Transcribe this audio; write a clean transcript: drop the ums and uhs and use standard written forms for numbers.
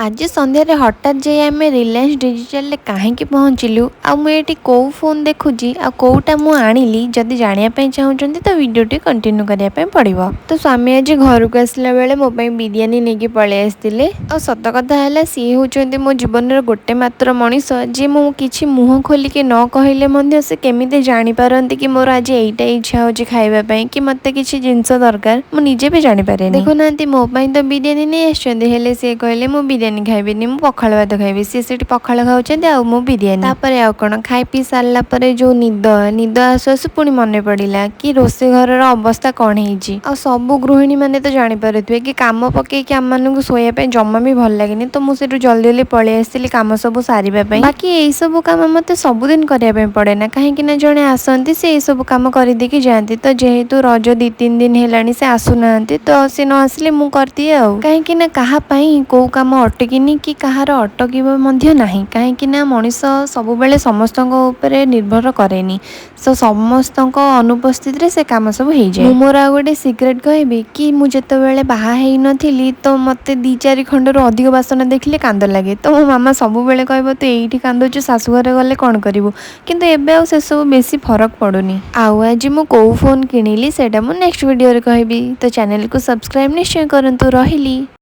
आज संध्यारे हठात जाई आम रिलायंस डिजिटल कहीं पहुँचलु आठी कौ फोन देखुची कौटा मु आनिली जदि जानापी चाहूँगी तो वीडियोटी कंटिन्यू करने पड़ो। तो स्वामी आज घर को आसला बेले मो बिरियानी नहीं पलि आसते और सत कथा है सी होती मो जीवन गोटे मात्र मनीष जी मु कि मुह खोलिक न कहले से केमी जापारती कि मोर आज यहीटा इच्छा हो खावाई कि मत किसी जिनस दरकार मुझे भी जापे देखुना मोपाई तो बिरियानी नहीं आसते सी कहले मु बिरियानी खाइबिनी मु पखाल भात खाइबी सी पखाल खाऊँ आ मु बिरियानी तापर आउ कौन खाई पी सारा पर जो निद निद आसु आसु पुणी मन पड़ा कि रोसे घर अवस्था कौन हो सब गृहिणी मैंने तो जापे कि कम पकईकि आम मानक शोयापी जमा भी भल लगे तो मुझे जल्दी जल्दी पलि आसती कम सब सारे बाकी यही सब कम मत सबुदिन करने पड़े ना कहीं जड़े आसती से सब कम करदेकी जाती तो जेहेतु रज 2-3 दिन है से आसुना तो सी न आसिले मु करदिए कहीं कहीं कौ कम अटकिनी कि कहार अटकबा ना कहीं मनीष सब बेले समस्त निर्भर कैनि सो समस्त अनुपस्थित से कम सब हो जाए। मोर आ गोटे सिक्रेट कहबी कि मुझे बाहा नी तो मत 2-4 खंड अधिक बासन देखिले कांद लगे तो मो मामा सब बेले कह तू ये कांदुचु शाशुघर गले कौन करू किंतु एबे आ से सब बेसी फरक पड़ुनी। आउ आज मु कौ फोन किनिली सेटा मु नेक्स्ट वीडियो रे कहबी तो चैनल को सब्सक्राइब निश्चय करंतु रहिली।